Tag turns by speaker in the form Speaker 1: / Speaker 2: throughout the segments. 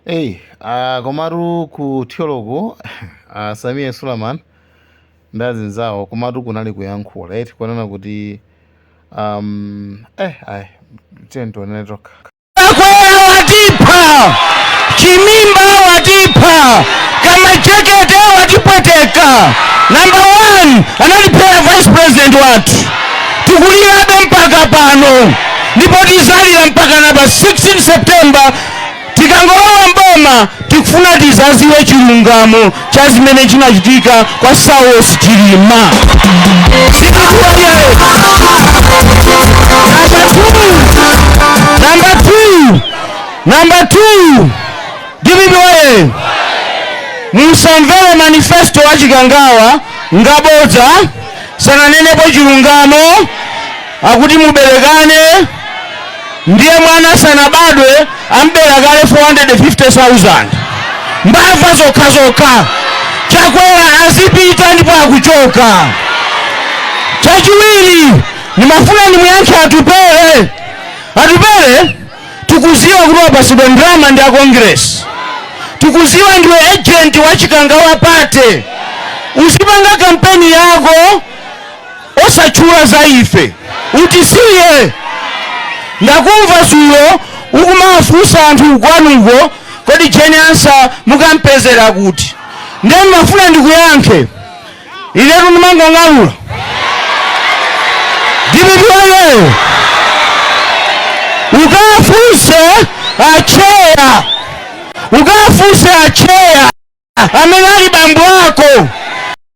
Speaker 1: Komatu ku theologo Samia Suleiman ndi anzawo komatu kunali kuyankhula eti kunena kuti tionene tokha.
Speaker 2: Akwera watipa chimimba watipa kama chekete watipweteka. Number 1 analipea vice president watu tukuliabe mpaka pano ndipo tizalira mpaka naba 16 September tikangolowa mboma tikufuna tizaziwe chilungamo cha zimene chinachitika kwa Saulos Chilima. Number 2 Dibibiwaye musamvere manifesto wa Chikangawa ngabodza sananenepo chilungamo akuti muberekane ndiye mwana sanabadwe ambera kale 450,000 mbava zokha Chakwera azipita ndipo akuchoka. Chachiwiri nimafuna nimuyankhe atupere tukuziwa kuti wapasidwa ndalama ndi a Congress, tukuziwa ndiwe agent wa Chikangawa Party. Usipanga kampeni yako osachula za ife utisiye. Ndakumva suyo ukumafusa anthu kwanuko kodi Jane Ansah mukampezera kuti ndiye mafuna ndikuyankhe iletu ndimangong'alula Dibibiwaye ukafuse acheya amene ali bambo ako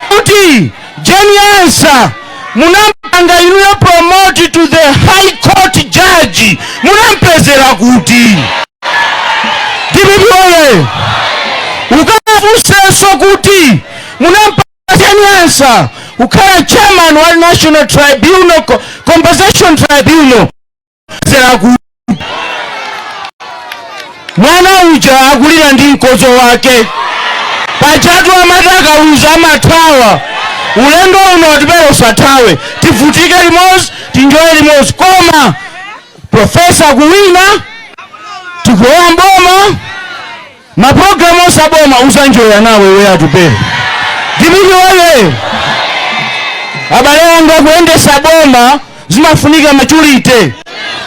Speaker 2: kuti Jane Ansah munampanga inuyo promote to the high court judge munampezera kuti. Dibibiwaye ukafuseso kuti munampanga Jane Ansah ukhala chairman wa National Tribunal Compensation Tribunal zera kuti mwana uja akulira ndi mkozo wake pachatu amataka uza amathawa ulendo uno watipera usathawe tivutike limodzi tinjoye limodzi koma profesa kuwina tikulowa mboma maprogramu osaboma uzanjoya nawe we atupere. Dibibiwaye abale anga kuyendesa boma zimafunika maturity.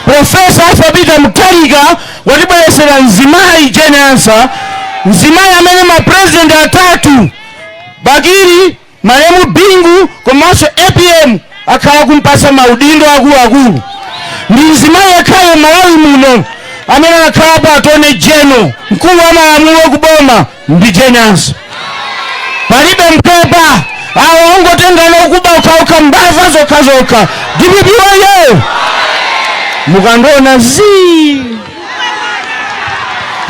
Speaker 2: Profesa Afabita Mutharika watibweresera mzimayi Jane Ansah, mzimayi amene mapresident atatu Bagiri Malemu Bingu komanso APM akhala kumpasa maudindo akuluakulu. Ndi mzimayi akhaye Malawi muno amene akhala pa Attorney General mkulu wa malamulo kuboma ndi Jane Ansah. Palibe mpepa awo ongotengana ukuba ukauka mbava zokha. Dibibiwaye mukandona zi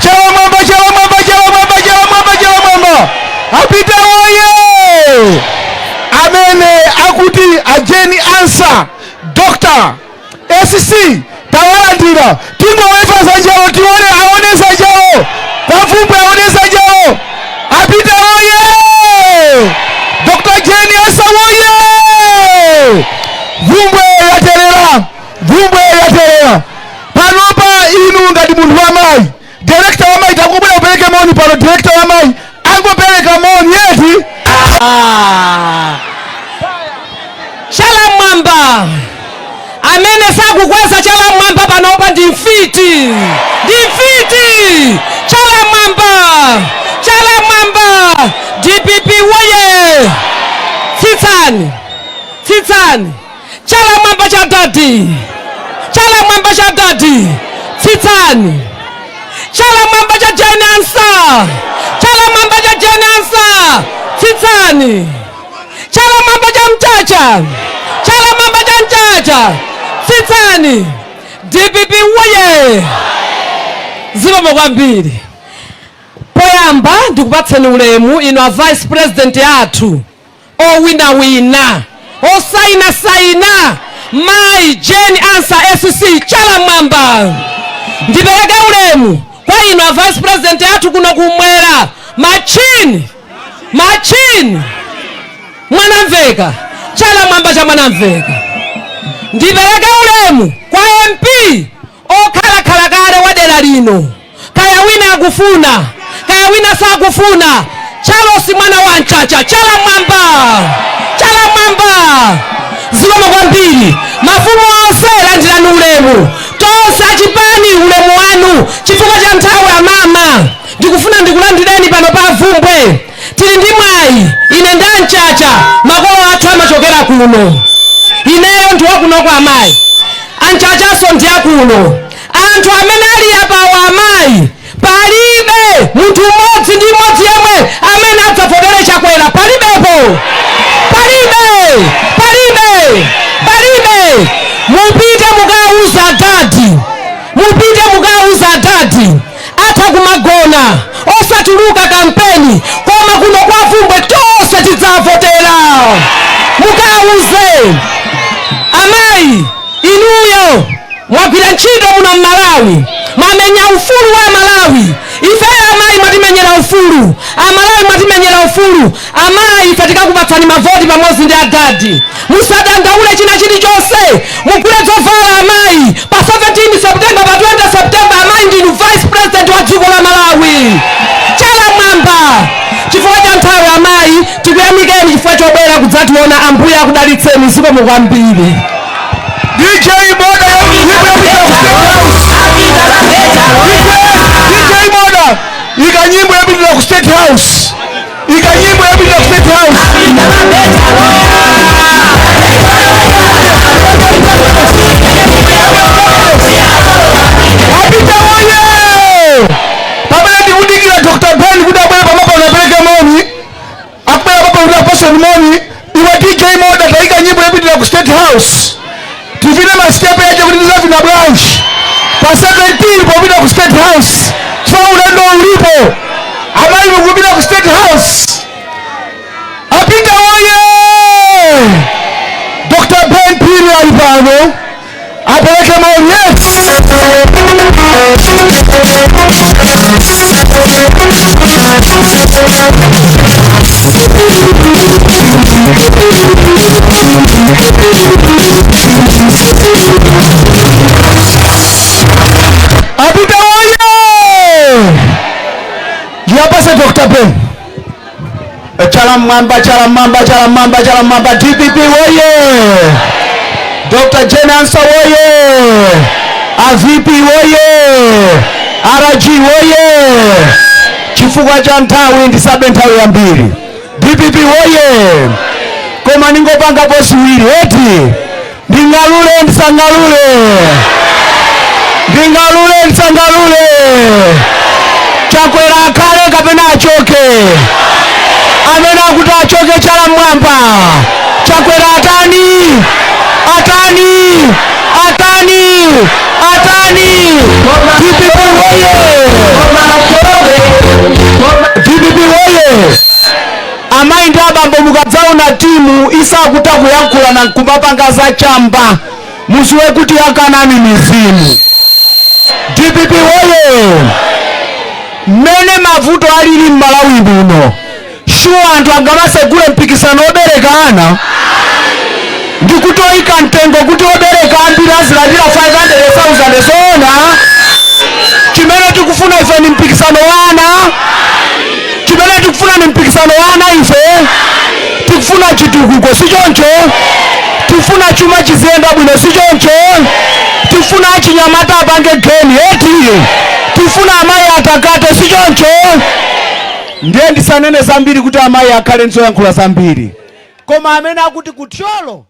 Speaker 2: Chawamwamba apita waye amene akuti a Jane Ansah Dr. SC tawalandira tingowefa zanjawo tione aone zanjawo pafumbe aone zanjawo apita waye Dr. Jane Ansah waye vumbwe yaterera panopa inu ngati munthu wamayi director wamayi takubwera upereke moni pano director wamayi angopereka moni yeti
Speaker 3: Chalamwamba amene sakukweza Chalamwamba panopa ndi mfiti Chalamwamba DPP waye tsitsani Chalamwamba cha dadi tsitsani Chalamwamba cha Jane Ansah tsitsani Chalamwamba cha Mchacha tsitsani DPP waye zibombo kwambiri. Poyamba ndikupatseni ulemu ino a vice president yathu owina osaina Mai Jane Ansah SC Chalamwamba. Ndipereke ulemu kwa ino a vice president yathu kuno kumwera machini mwanamveka Chalamwamba cha mwanamveka. Ndipereke ulemu kwa MP okhalakhala kale wa dera lino kaya wina akufuna kaya wina sakufuna, Charles mwana wa Nchacha, chala mwamba zikomo kwambiri. Mafumu onse landirani ulemu, tonse achipani ulemu wanu chifukwa cha nthawi ya mama. Ndikufuna ndikulandireni pano pa Vumbwe. Tili ndi mwayi, ine nda Nchacha, makolo athu amachokera kuno, ineyo ndi wakuno kwa amayi, Anchachaso ndi akuno. Anthu amene ali apawa amayi, palibe munthu mmodzi ndi mmodzi yemwe amene adzafotere Chakwera. Palibepo, palibe. Mupite mukauza dadi atha kumagona osatuluka kampeni, koma kuno kwa Vumbwe tonse tidzavotera. Mukauze amayi, inuyo mwagwira ntchito muno Malawi, mwamenya ufulu wa Malawi. Ifeyo amayi mwatimenyera ufulu, Amalawi mwatimenyera ufulu. Amayi ife tikakupatsani mavoti pamodzi ndi adadi. Musadandaule china chilichonse, mugule zovala amayi. Pa 17 September, pa 20 September, amayi ndinu vice president wa dziko la Malawi. Chala mwamba. Chifukwa cha nthawi amayi, tikuyamikeni chifukwa chobwera kudzationa. Ambuye akudalitseni, zikomo kwambiri.
Speaker 2: DJ Moda ikanyimbo yapitira ku State House. Ikanyimbo yapitira ku State House. Apita oye! Pamene ndikudikira Dr. Ben kuti abwere pamapa unapereka moni. Akubwera papa unapasa moni. Iwe DJ Moda taika nyimbo yapitira ku State House. Tivine masitepe yaje kuti tizafi na branch. Pa 17 popita ku State House. So ulendo ulipo. Amayi mukupita ku State House. Apita oye! Dr. Ben Piri alipano. Apeleke maoni. Apita oye! Yapase Dr. Ben. Chala mwamba DPP oye! Dr. Jenansa oye! AVP oye! RG oye! Chifukwa cha nthawi ndisabe nthawi yambiri. DPP oye! Koma ningopanga bosi wili eti ndingalule ndisangalule Chakwera akhale kapena achoke. Amene akuti achoke chala mwamba. Chakwera atani. DPP oye! Amayi ndi abambo mukadzaona timu isakuta kuyankhula na kumapanga za chamba, muziwe kuti yakanani mizimu. DPP oye! Mmene mavuto alili m'Malawi muno, shuwa anthu angamasegule mpikisano obereka ana ndikutoika mtengo kuti obereka ambiri azilandira 500,000 zona. Chimene tikufuna ife ni mpikisano wana. Ife tikufuna chitukuko, si choncho? Tikufuna chuma chizenda bwino, si choncho? Tikufuna achinyamata apange geni eti. Tikufuna amayi atakate, si choncho? Ndiye ndisanene zambiri kuti amayi akhale nzoyankhula zambiri. Koma amene akuti kutyolo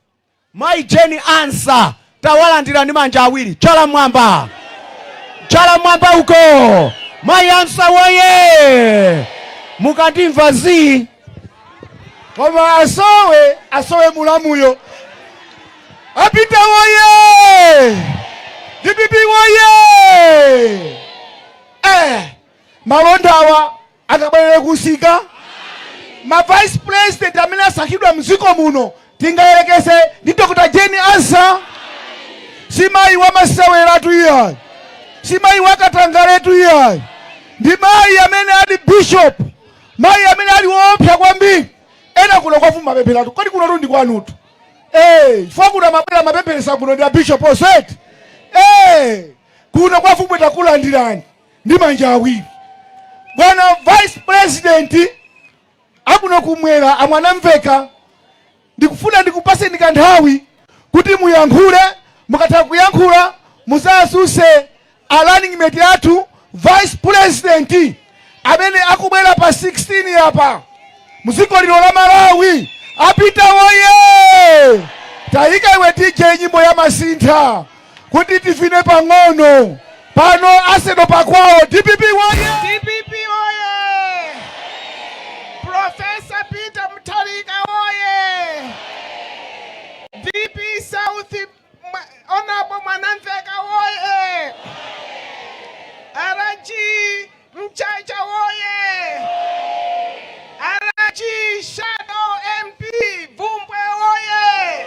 Speaker 2: mayi Jeni Ansa tawalandira ndi manja awiri. Chala mwamba uko. Mayi Ansa woye! Mukandimva zi. Koma asowe mulamuyo. Apita woye! DPP woye! Malondawa akabwere kusika. Ma vice president amene asakidwa mziko muno tingayerekese ndi Dr. Jeni Ansa. Simayi wa masewera tu iya. Simayi wa Katangale tu iya. Ndi mayi amene ali bishop. Mayi amene ali woopsa kwambiri. Ena kuno kwa Vuma mapemphero. Kodi kuno ndi kwanutu. Fokuna mabwera mapemphero kuno ndi bishop oseti. Kuno kwa Vuma takulandirani.
Speaker 4: ndi manja awiri. Bwana Vice President akuno kumwera amwanamveka, ndikufuna ndikupaseni kanthawi kuti muyankhule. Mukatha kuyankhula musasuse a running mate yathu Vice President amene akubwera pa 16 yapa muziko lino la Malawi. Apita woye! Tayika iwe DJ nyimbo ya masintha kuti tifine pang'ono pano aseno pakwawo. DPP woye!
Speaker 5: DPP woye! Professor Peter Mutharika woye! DP South Honorable Mwanamveka woye! RG Mchacha woye! RG Shadow MP Vumbwe woye!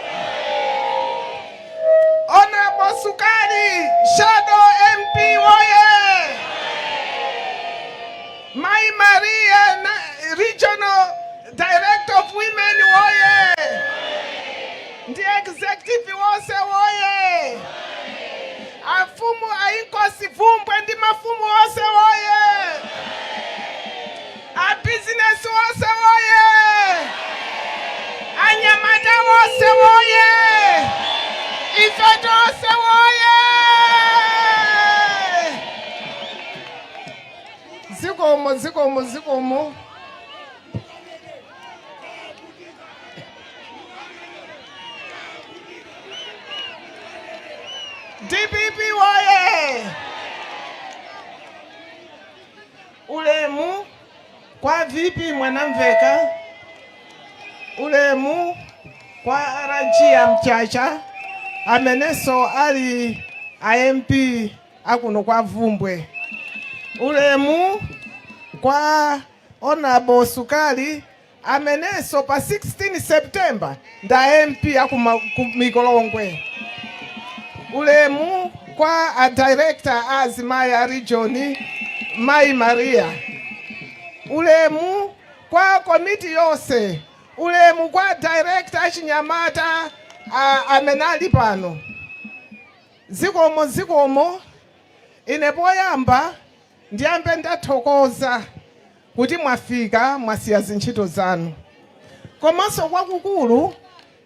Speaker 5: Honorable Sukari Shadow MP woye! Mai Maria Regional Director of Women woye! Ndi executive wose woye! Afumu ainkosi Vumbwe ndi mafumu wose woye! A business wose woye! Anyamata wose woye! Ifeto wose woye! Zikomo. DPP woye! Ulemu kwa VP Mwanamveka, ulemu kwa RG Mchacha ameneso ali IMP akuno kwa Vumbwe, ulemu kwa Honorable Sukali ameneso pa 16 September nda MP akumikolongwe, ulemu kwa a director azimaya region Mai Maria, ulemu kwa komiti yose, ulemu kwa director Chinyamata amenali pano. Zikomo ine poyamba ndiyambe ndathokoza kuti mwafika mwasiya zintchito zanu. Komanso kwakukulu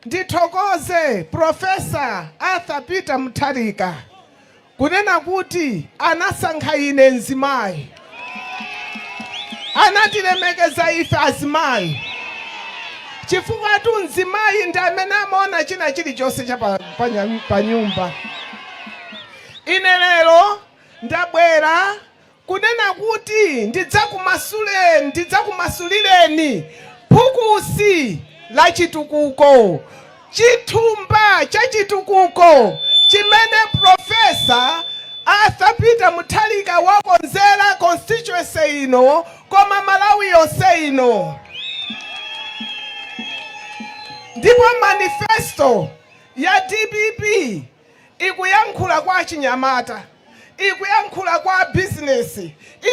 Speaker 5: ndithokoze Professor Arthur Peter Mutharika kunena kuti anasankha ine mzimayi, anatilemekeza ife azimayi, chifukwa tu mzimayi ndi amene amaona china chilichonse cha pa nyumba. Ine lero ndabwera kunena kuti ndidzakumasulireni phukusi la chitukuko, chithumba cha chitukuko chimene Professor Arthur Peter Mutharika wakonzera constituency ino koma Malawi yonse ino. Ndipo manifesto ya DPP ikuyankhula kwa Chinyamata, ikuyankhula kwa business,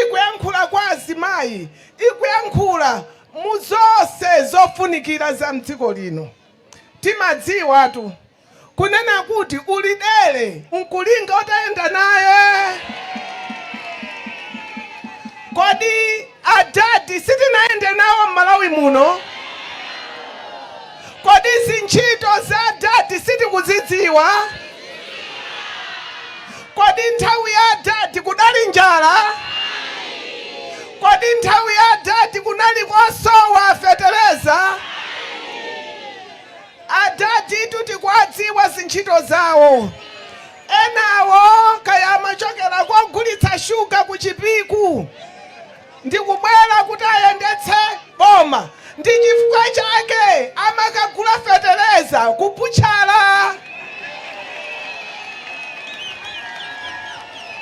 Speaker 5: ikuyankhula kwa azimayi, ikuyankhula muzonse zofunikira za mdziko lino. Timadziwa tu kunena kuti ulidere nkulinga utayenda naye. Kodi adadi sitinaende nawo Malawi muno? Kodi zintchito za adadi sitikuzidziwa? Kodi nthawi ya adadi kudali njala? Kodi nthawi ya adadi kunali kosowa fetereza? Adadi tikwadziwa zintchito zawo. Enawo kaya amachokera kogulitsa shuga ku Chipiku ndikubwera kuti ayendetse boma, ndi chifukwa chake amakagula fetereza kupuchala.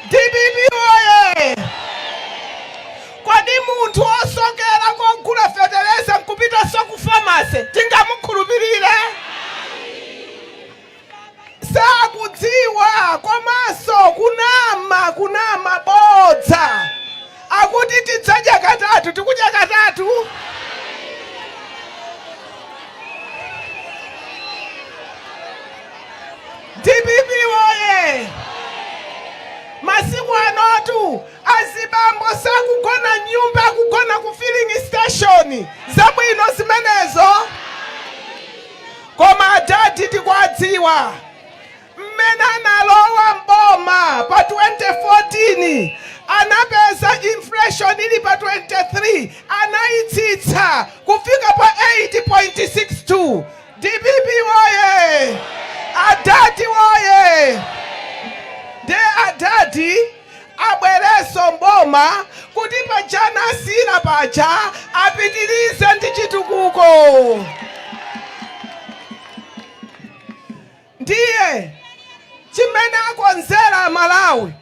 Speaker 5: DPP oye! Kodi munthu osokera kogula fetereza nkupita ku pharmacy tingamukhulupirire? Sakudziwa komanso kunama bodza akuti tidzadya katatu, tikudya katatu. DPP oye! Masiku anotu aziba chiyani zabwino zimenezo. Koma adati tikwadziwa mmene analowa mboma pa 2014 anapeza inflation ili pa 23, anaitsitsa kufika pa 8.62. DPP woye! Adati woye! De adati abwereso mboma kuti pajana asira paja apitilize ndi chitukuko. Ndiye chimene akonzera Malawi